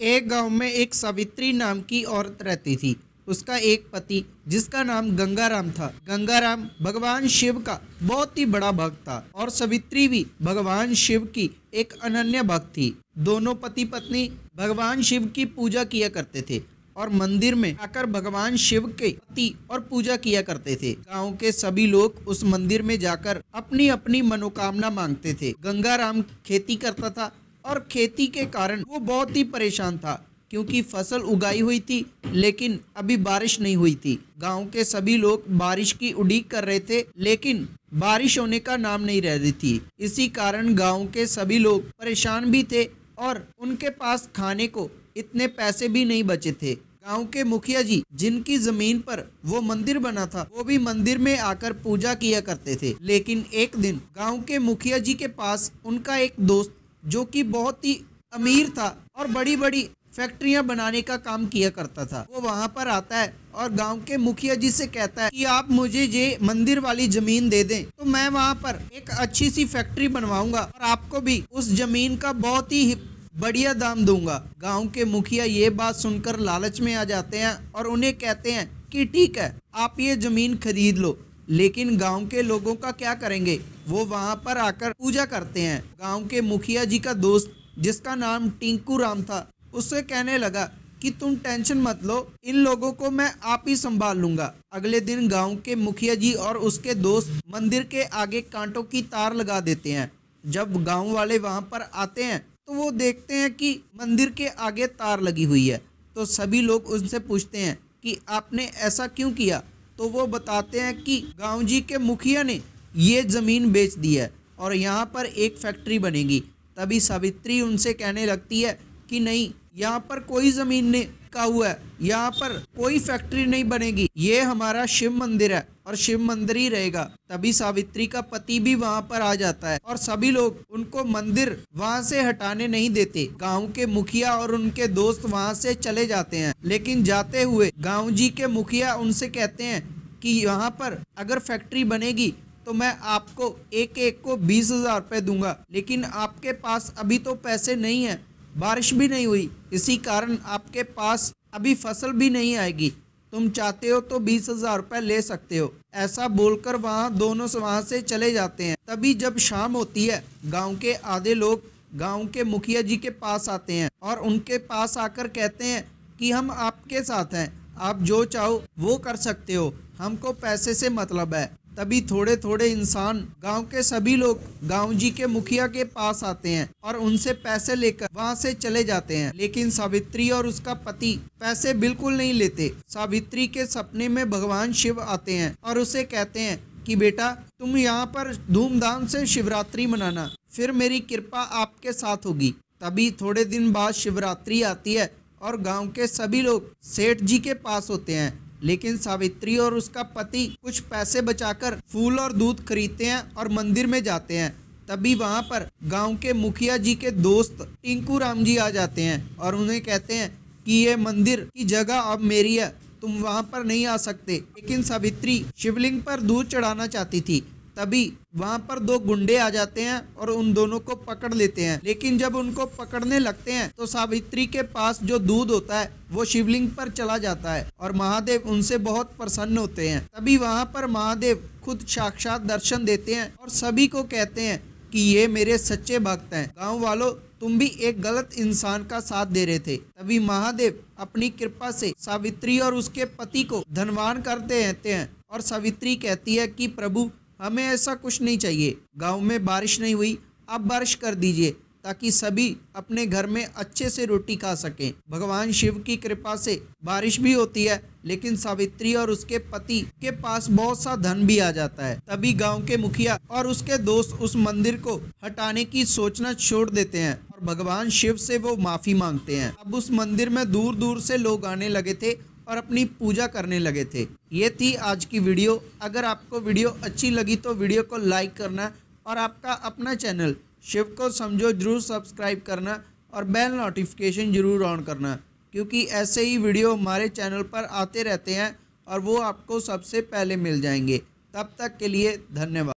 एक गांव में एक सावित्री नाम की औरत रहती थी। उसका एक पति जिसका नाम गंगाराम था। गंगाराम भगवान शिव का बहुत ही बड़ा भक्त था और सावित्री भी भगवान शिव की एक अनन्य भक्त थी। दोनों पति पत्नी भगवान शिव की पूजा किया करते थे और मंदिर में आकर भगवान शिव के आरती और पूजा किया करते थे। गांव के सभी लोग उस मंदिर में जाकर अपनी अपनी मनोकामना मांगते थे। गंगाराम खेती करता था और खेती के कारण वो बहुत ही परेशान था क्योंकि फसल उगाई हुई थी लेकिन अभी बारिश नहीं हुई थी। गांव के सभी लोग बारिश की उड़ीक कर रहे थे लेकिन बारिश होने का नाम नहीं रह रही थी। इसी कारण गांव के सभी लोग परेशान भी थे और उनके पास खाने को इतने पैसे भी नहीं बचे थे। गांव के मुखिया जी जिनकी जमीन पर वो मंदिर बना था वो भी मंदिर में आकर पूजा किया करते थे। लेकिन एक दिन गांव के मुखिया जी के पास उनका एक दोस्त जो कि बहुत ही अमीर था और बड़ी बड़ी फैक्ट्रियां बनाने का काम किया करता था, वो वहां पर आता है और गांव के मुखिया जी से कहता है कि आप मुझे ये मंदिर वाली जमीन दे दें तो मैं वहां पर एक अच्छी सी फैक्ट्री बनवाऊंगा और आपको भी उस जमीन का बहुत ही बढ़िया दाम दूंगा। गांव के मुखिया ये बात सुनकर लालच में आ जाते हैं और उन्हें कहते हैं कि ठीक है, आप ये जमीन खरीद लो। लेकिन गांव के लोगों का क्या करेंगे, वो वहां पर आकर पूजा करते हैं। गांव के मुखिया जी का दोस्त जिसका नाम टिंकू राम था उससे कहने लगा कि तुम टेंशन मत लो, इन लोगों को मैं आप ही संभाल लूंगा। अगले दिन गांव के मुखिया जी और उसके दोस्त मंदिर के आगे कांटों की तार लगा देते हैं। जब गांव वाले वहां पर आते हैं तो वो देखते हैं कि मंदिर के आगे तार लगी हुई है। तो सभी लोग उनसे पूछते हैं कि आपने ऐसा क्यों किया, तो वो बताते हैं कि गांव जी के मुखिया ने ये ज़मीन बेच दी है और यहाँ पर एक फैक्ट्री बनेगी। तभी सावित्री उनसे कहने लगती है कि नहीं, यहाँ पर कोई ज़मीन नहीं का हुआ है, यहाँ पर कोई फैक्ट्री नहीं बनेगी, ये हमारा शिव मंदिर है और शिव मंदिर ही रहेगा। तभी सावित्री का पति भी वहाँ पर आ जाता है और सभी लोग उनको मंदिर वहाँ से हटाने नहीं देते। गांव के मुखिया और उनके दोस्त वहाँ से चले जाते हैं, लेकिन जाते हुए गांव जी के मुखिया उनसे कहते हैं कि यहाँ पर अगर फैक्ट्री बनेगी तो मैं आपको एक एक को 20,000 रुपये दूंगा, लेकिन आपके पास अभी तो पैसे नहीं है, बारिश भी नहीं हुई, इसी कारण आपके पास अभी फसल भी नहीं आएगी। तुम चाहते हो तो 20,000 रुपये ले सकते हो। ऐसा बोलकर दोनों वहाँ से चले जाते हैं। तभी जब शाम होती है गांव के आधे लोग गांव के मुखिया जी के पास आते हैं और उनके पास आकर कहते हैं कि हम आपके साथ हैं, आप जो चाहो वो कर सकते हो, हमको पैसे से मतलब है। तभी थोड़े थोड़े इंसान गांव के सभी लोग गांव जी के मुखिया के पास आते हैं और उनसे पैसे लेकर वहां से चले जाते हैं। लेकिन सावित्री और उसका पति पैसे बिल्कुल नहीं लेते। सावित्री के सपने में भगवान शिव आते हैं और उसे कहते हैं कि बेटा, तुम यहाँ पर धूमधाम से शिवरात्रि मनाना, फिर मेरी कृपा आपके साथ होगी। तभी थोड़े दिन बाद शिवरात्रि आती है और गाँव के सभी लोग सेठ जी के पास होते हैं। लेकिन सावित्री और उसका पति कुछ पैसे बचाकर फूल और दूध खरीदते हैं और मंदिर में जाते हैं। तभी वहां पर गांव के मुखिया जी के दोस्त टिंकू राम जी आ जाते हैं और उन्हें कहते हैं कि ये मंदिर की जगह अब मेरी है, तुम वहां पर नहीं आ सकते। लेकिन सावित्री शिवलिंग पर दूध चढ़ाना चाहती थी। तभी वहां पर दो गुंडे आ जाते हैं और उन दोनों को पकड़ लेते हैं। लेकिन जब उनको पकड़ने लगते हैं तो सावित्री के पास जो दूध होता है वो शिवलिंग पर चला जाता है और महादेव उनसे बहुत प्रसन्न होते हैं। तभी वहां पर महादेव खुद साक्षात दर्शन देते हैं और सभी को कहते हैं कि ये मेरे सच्चे भक्त हैं। गाँव वालों, तुम भी एक गलत इंसान का साथ दे रहे थे। तभी महादेव अपनी कृपा से सावित्री और उसके पति को धनवान करते रहते हैं और सावित्री कहती है कि प्रभु, हमें ऐसा कुछ नहीं चाहिए, गांव में बारिश नहीं हुई, आप बारिश कर दीजिए ताकि सभी अपने घर में अच्छे से रोटी खा सकें। भगवान शिव की कृपा से बारिश भी होती है, लेकिन सावित्री और उसके पति के पास बहुत सा धन भी आ जाता है। तभी गांव के मुखिया और उसके दोस्त उस मंदिर को हटाने की सोचना छोड़ देते हैं और भगवान शिव से वो माफी मांगते हैं। अब उस मंदिर में दूर दूर से लोग आने लगे थे और अपनी पूजा करने लगे थे। ये थी आज की वीडियो। अगर आपको वीडियो अच्छी लगी तो वीडियो को लाइक करना और आपका अपना चैनल शिव को समझो जरूर सब्सक्राइब करना और बेल नोटिफिकेशन जरूर ऑन करना, क्योंकि ऐसे ही वीडियो हमारे चैनल पर आते रहते हैं और वो आपको सबसे पहले मिल जाएंगे। तब तक के लिए धन्यवाद।